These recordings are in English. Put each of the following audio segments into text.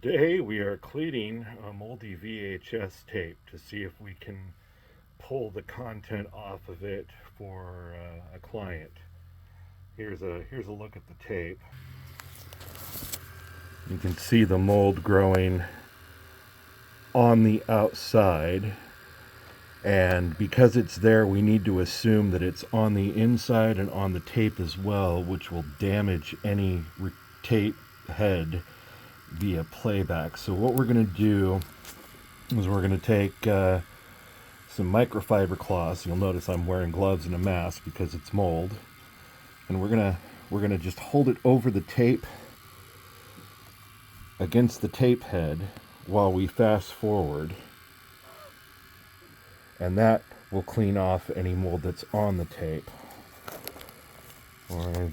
Today we are cleaning a Moldy VHS tape to see if we can pull the content off of it for a client. Here's a look at the tape. You can see the mold growing on the outside, and because it's there, we need to assume that it's on the inside and on the tape as well, which will damage any tape head via playback. So what we're going to do is we're going to take some microfiber cloths. You'll notice I'm wearing gloves and a mask because it's mold, and we're gonna just hold it over the tape against the tape head while we fast forward, and that will clean off any mold that's on the tape. Or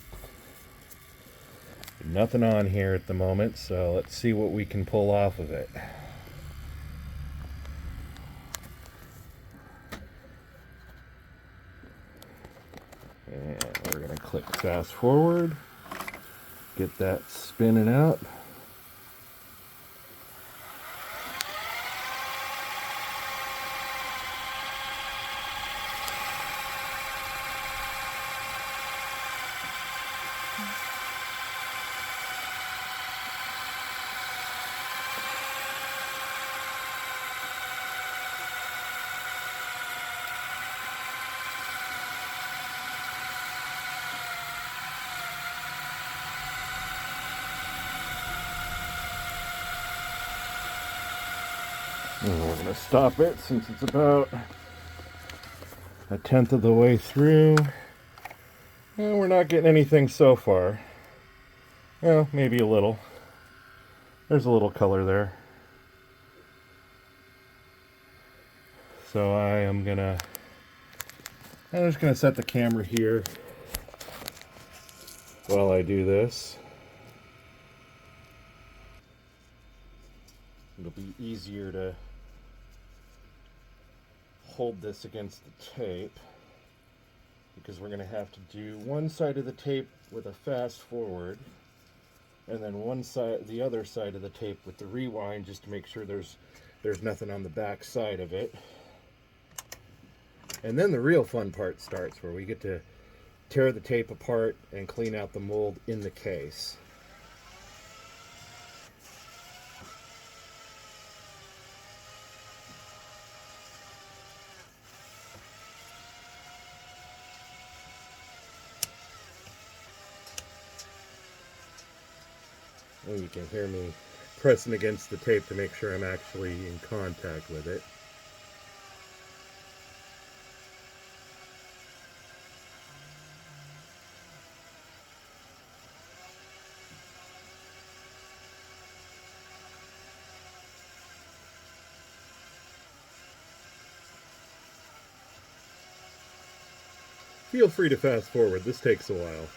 nothing on here at the moment, so let's see what we can pull off of it. And we're going to click fast forward, get that spinning out. And we're going to stop it since it's about a tenth of the way through. Well, we're not getting anything so far. Well, maybe a little. There's a little color there. So I'm just gonna set the camera here while I do this. It'll be easier to hold this against the tape because we're going to have to do one side of the tape with a fast forward and then the other side of the tape with the rewind, just to make sure there's nothing on the back side of it. And then the real fun part starts, where we get to tear the tape apart and clean out the mold in the case. And you can hear me pressing against the tape to make sure I'm actually in contact with it. Feel free to fast forward, this takes a while.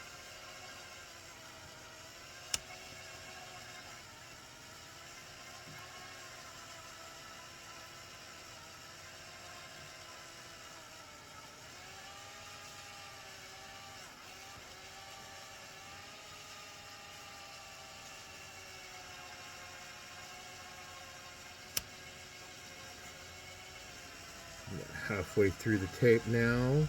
Halfway through the tape now.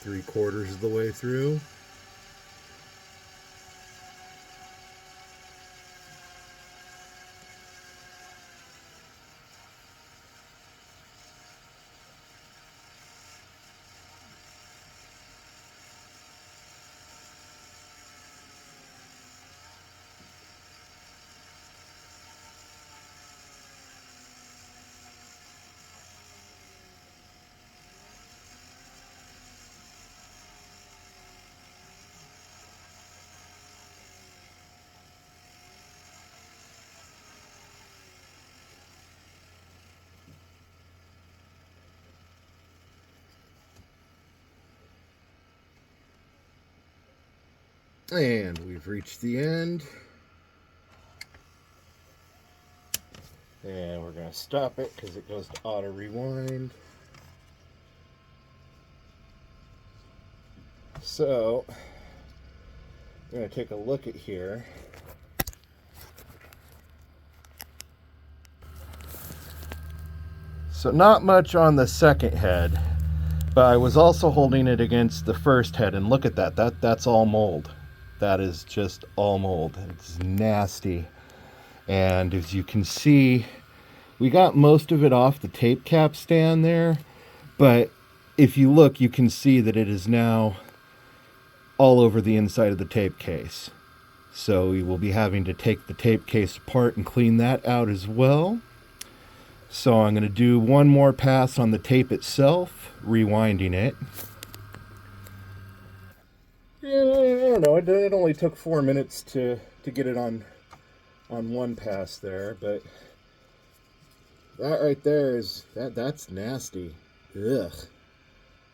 Three-quarters of the way through. And we've reached the end. And we're going to stop it because it goes to auto rewind. So, I'm going to take a look at here. So not much on the second head, but I was also holding it against the first head, and look at that. That's all mold. That is just all mold. It's nasty. And as you can see, we got most of it off the tape cap stand there, but if you look, you can see that it is now all over the inside of the tape case. So we will be having to take the tape case apart and clean that out as well. So I'm going to do one more pass on the tape itself, rewinding it. And I don't know, it only took 4 minutes to get it on one pass there, but that right there is, that's nasty. Ugh.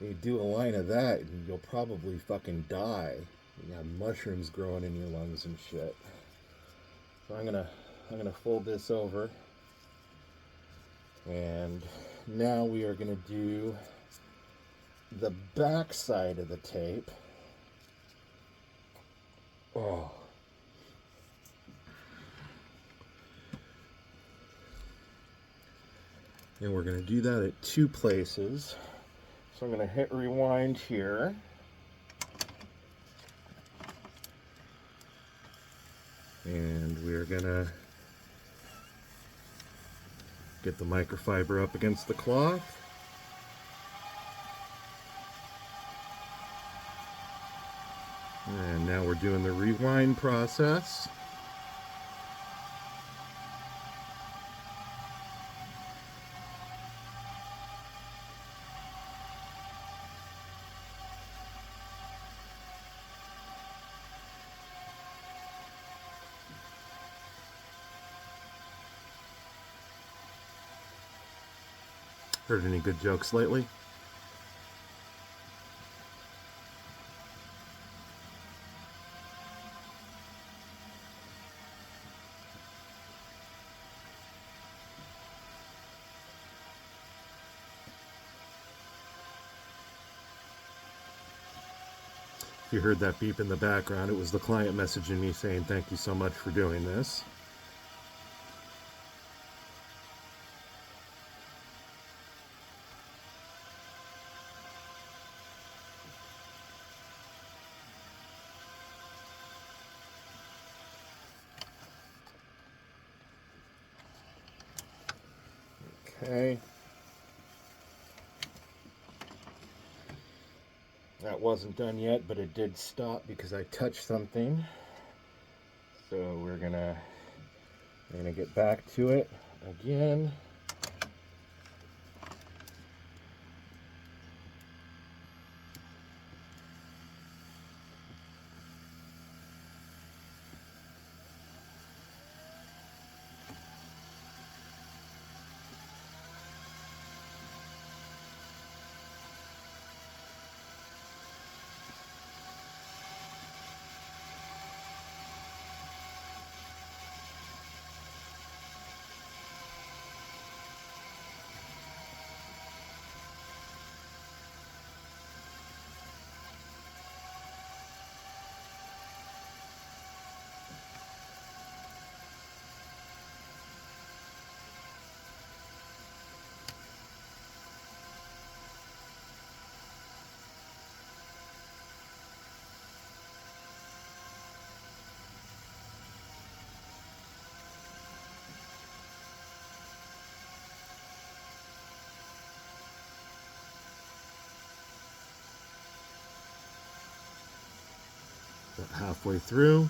You do a line of that and you'll probably fucking die. You have mushrooms growing in your lungs and shit. So I'm gonna fold this over. And now we are going to do the back side of the tape. Oh. And we're going to do that at 2 places. So I'm going to hit rewind here. And we're going to get the microfiber up against the cloth. And now we're doing the rewind process. Heard any good jokes lately? If you heard that beep in the background, it was the client messaging me saying thank you so much for doing this. Okay. That wasn't done yet, but it did stop because I touched something. So we're gonna get back to it again. About halfway through.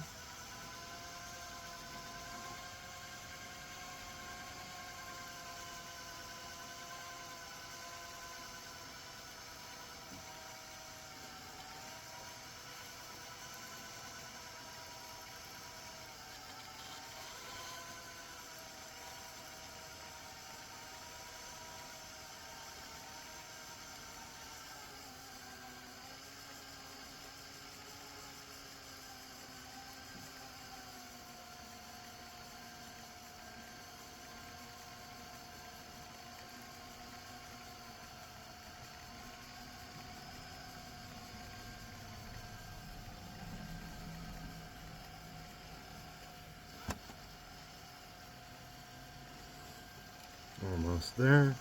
Almost there.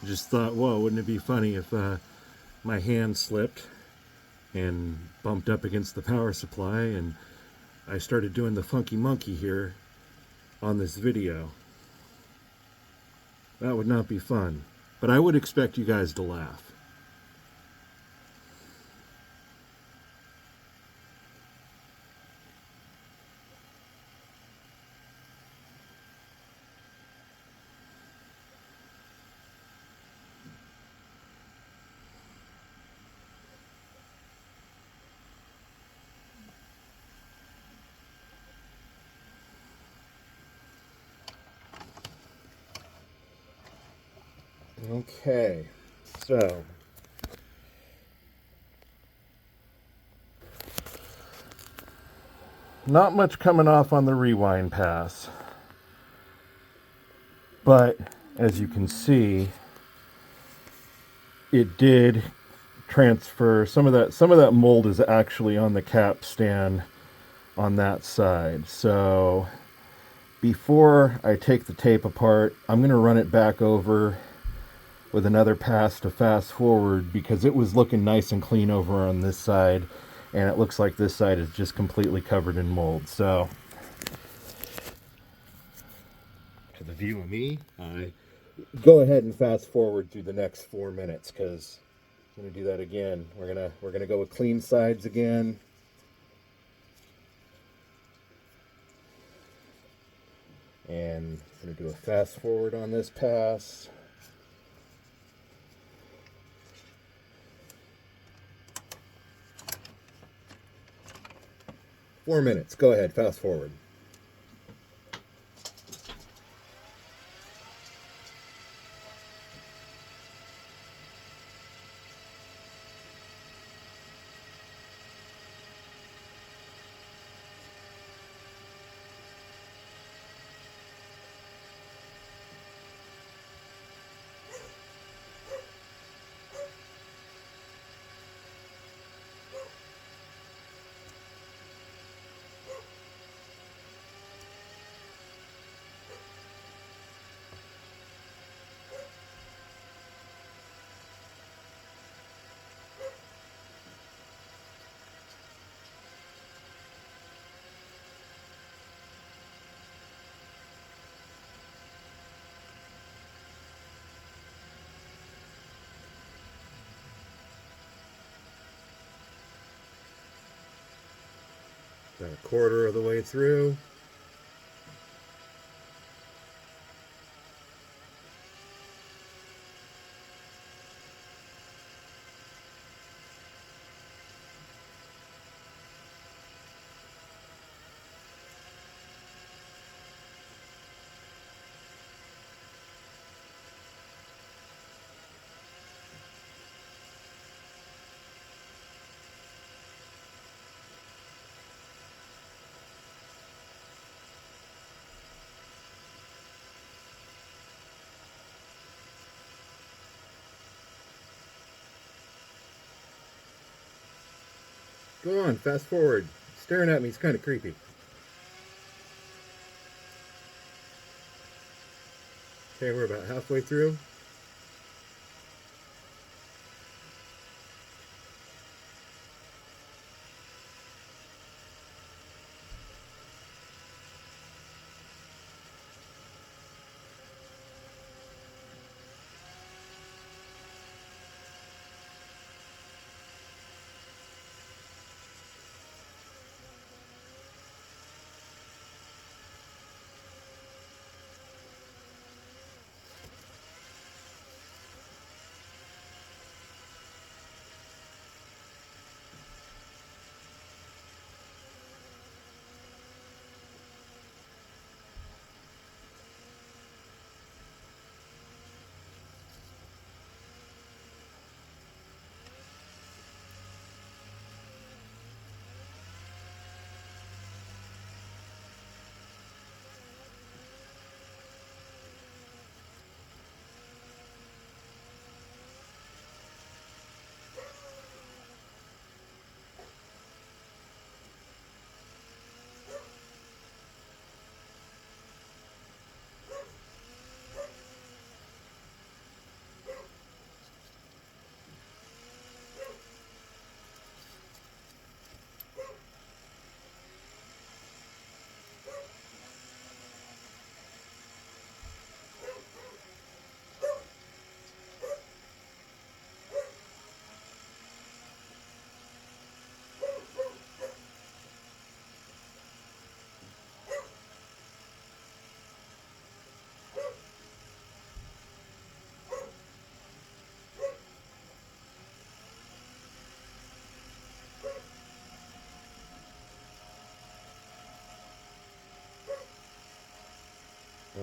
Just thought, whoa, wouldn't it be funny if my hand slipped and bumped up against the power supply and I started doing the funky monkey here on this video. That would not be fun. But I would expect you guys to laugh. Okay, so not much coming off on the rewind pass, but as you can see, it did transfer. Some of that mold is actually on the cap stand on that side. So before I take the tape apart, I'm going to run it back over with another pass to fast forward, because it was looking nice and clean over on this side, and it looks like this side is just completely covered in mold. So to the view of me, I go ahead and fast forward through the next 4 minutes, because I'm going to do that again. We're gonna go with clean sides again. And I'm going to do a fast forward on this pass. Four minutes. Go ahead, fast forward. About a quarter of the way through. Go on, fast forward. Staring at me is kind of creepy. Okay, we're about halfway through.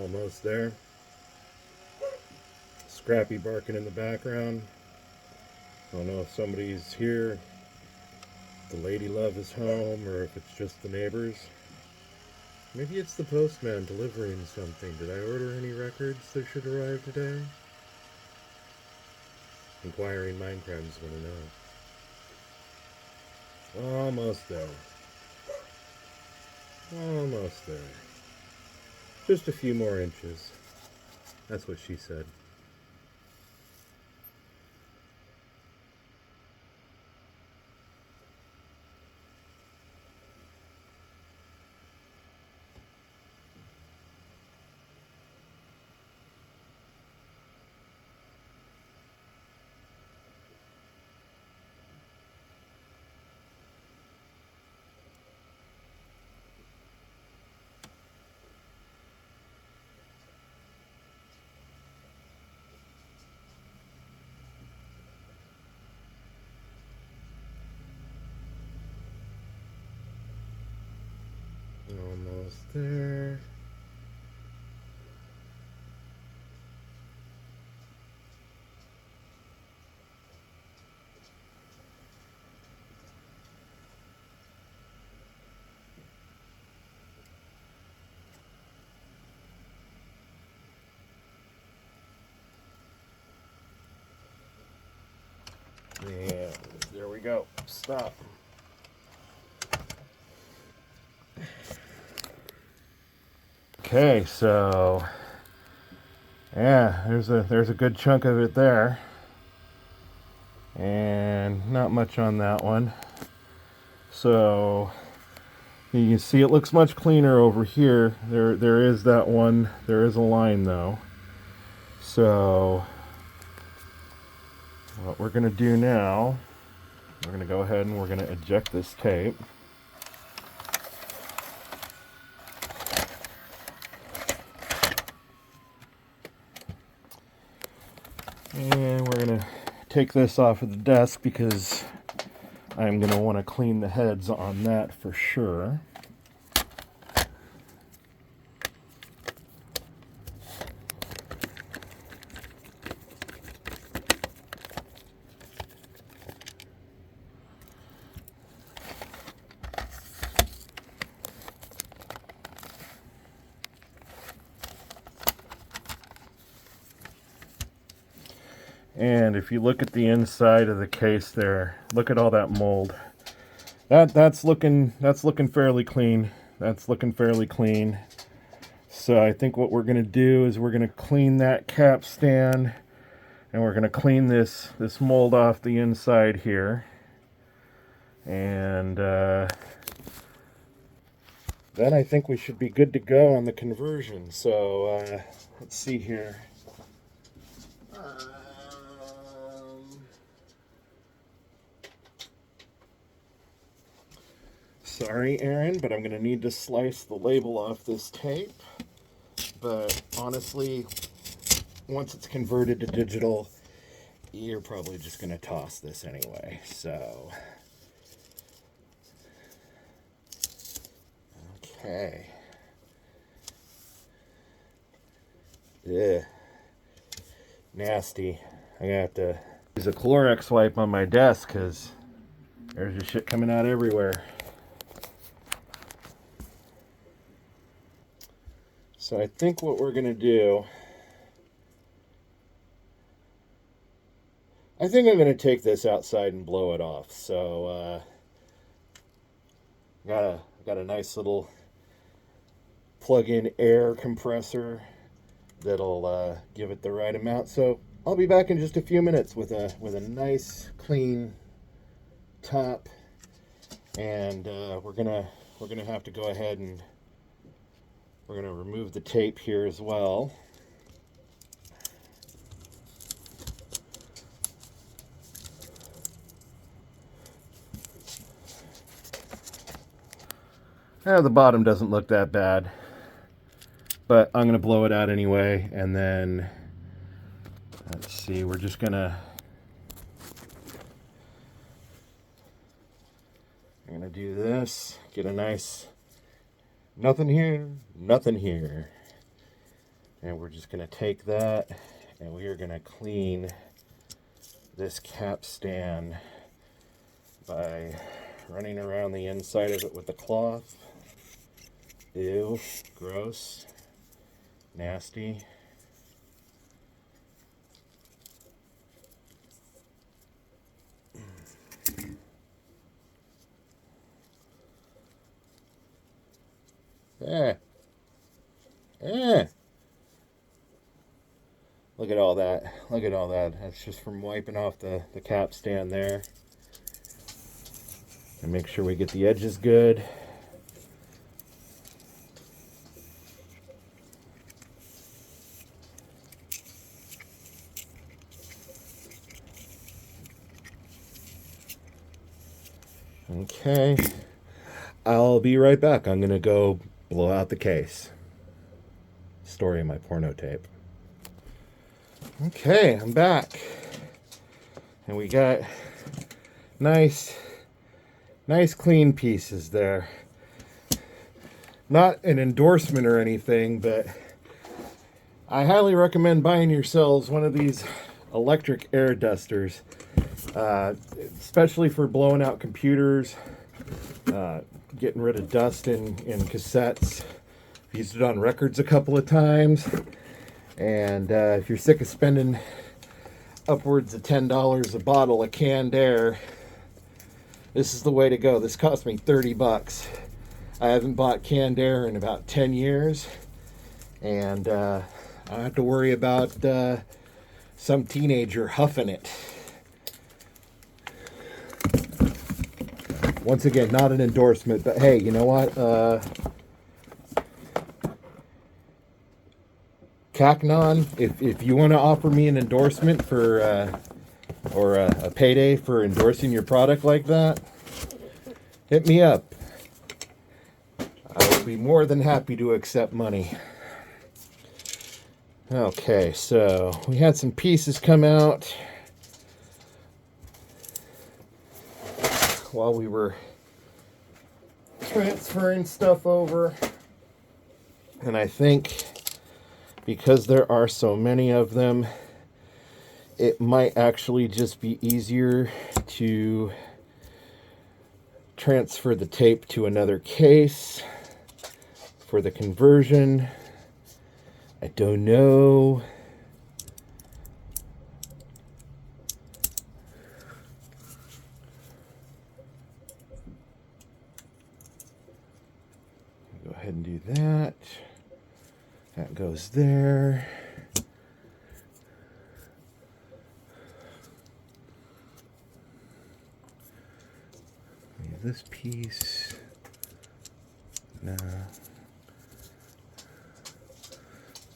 Almost there. Scrappy barking in the background. I don't know if somebody's here, the lady love is home, or if it's just the neighbors. Maybe it's the postman delivering something. Did I order any records that should arrive today? Inquiring mind crimes want to know. Almost there. Almost there. Just a few more inches. That's what she said. Almost there. Yeah, there we go. Stop. Okay, so yeah, there's a good chunk of it there, and not much on that one. So you can see it looks much cleaner over here. There is that one. There is a line though. So what we're gonna do now, we're gonna go ahead and we're gonna eject this tape. And we're going to take this off of the desk because I'm going to want to clean the heads on that for sure. And if you look at the inside of the case there, look at all that mold. That's looking fairly clean. That's looking fairly clean. So I think what we're going to do is we're going to clean that cap stand, and we're going to clean this mold off the inside here. And then I think we should be good to go on the conversion. So let's see here. Sorry, Aaron, but I'm going to need to slice the label off this tape. But honestly, once it's converted to digital, you're probably just going to toss this anyway. So, okay. Ugh. Nasty. I have to use a Clorox wipe on my desk because there's just shit coming out everywhere. So I think what we're going to do, I think I'm going to take this outside and blow it off. So got a nice little plug-in air compressor that'll give it the right amount. So I'll be back in just a few minutes with a nice clean top, and we're gonna have to go ahead and we're going to remove the tape here as well. The bottom doesn't look that bad, but I'm going to blow it out anyway, and then let's see, we're just going to do this, get a nice nothing here, nothing here. And we're just going to take that and we are going to clean this capstan by running around the inside of it with the cloth. Ew, gross, nasty. Eh. Look at all that. Look at all that. That's just from wiping off the capstan there. And make sure we get the edges good. Okay. I'll be right back. I'm going to go blow out the case. Story of my porno tape. Okay, I'm back. And we got nice clean pieces there. Not an endorsement or anything, but I highly recommend buying yourselves one of these electric air dusters, especially for blowing out computers, getting rid of dust in cassettes. I've used it on records a couple of times, and if you're sick of spending upwards of $10 a bottle of canned air, this is the way to go. This cost me 30 bucks. I haven't bought canned air in about 10 years, and I don't have to worry about some teenager huffing it. Once again, not an endorsement, but hey, you know what? Cacnon, if you want to offer me an endorsement for or a payday for endorsing your product like that, hit me up. I will be more than happy to accept money. Okay, so we had some pieces come out while we were transferring stuff over, and I think because there are so many of them, it might actually just be easier to transfer the tape to another case for the conversion. I don't know. Go ahead and do that. That goes there. Leave this piece. No.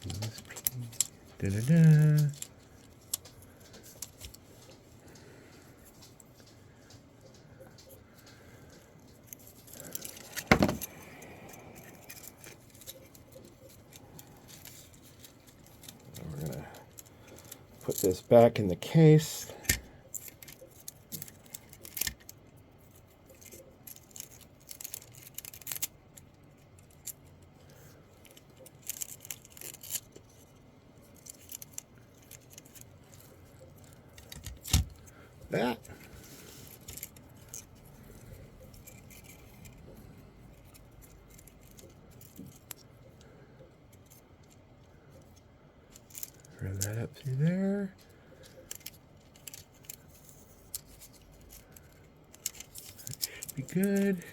Leave this piece. Da-da-da. Put this back in the case. That. Run that up through there. That should be good.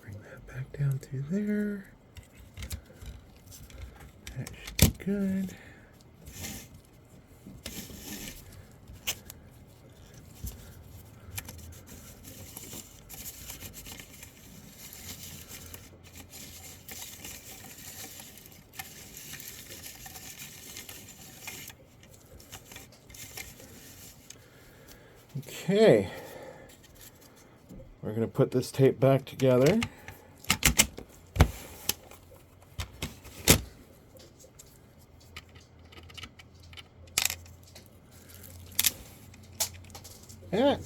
Bring that back down through there. That should be good. Okay, we're going to put this tape back together. Yeah.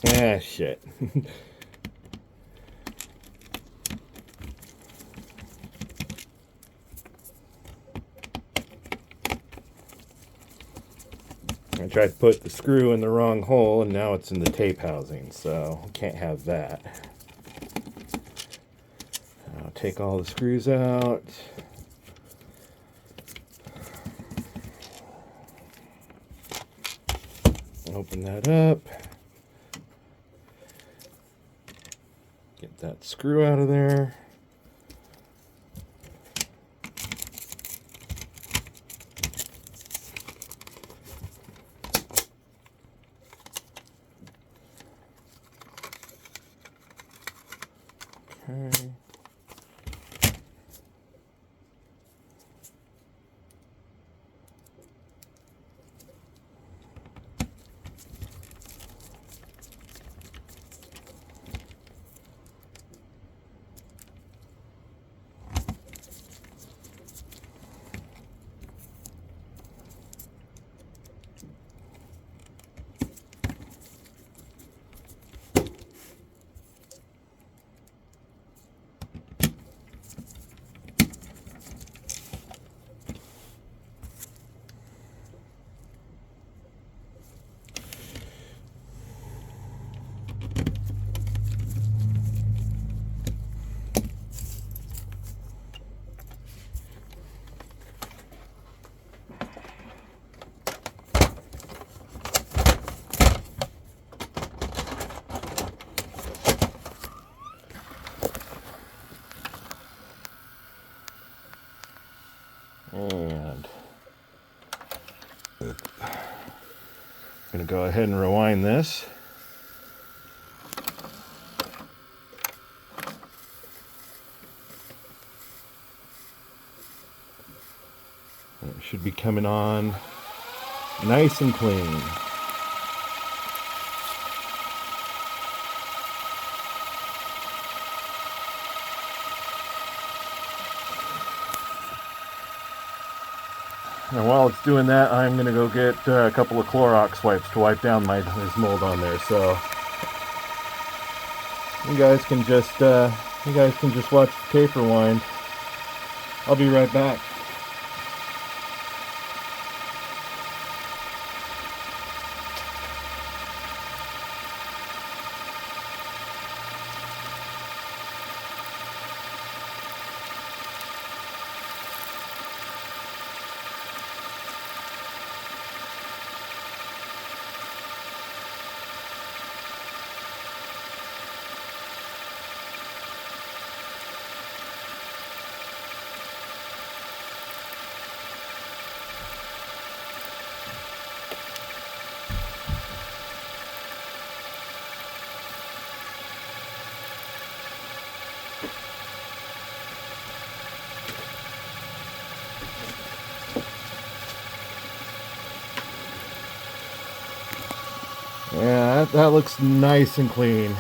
Ah, shit. I tried to put the screw in the wrong hole and now it's in the tape housing, so can't have that. I'll take all the screws out. Open that up. Get that screw out of there. Okay. And I'm going to go ahead and rewind this. And it should be coming on nice and clean. And while it's doing that, I'm going to go get a couple of Clorox wipes to wipe down there's mold on there. So you guys can just watch the tape rewind. I'll be right back. Yeah, that looks nice and clean.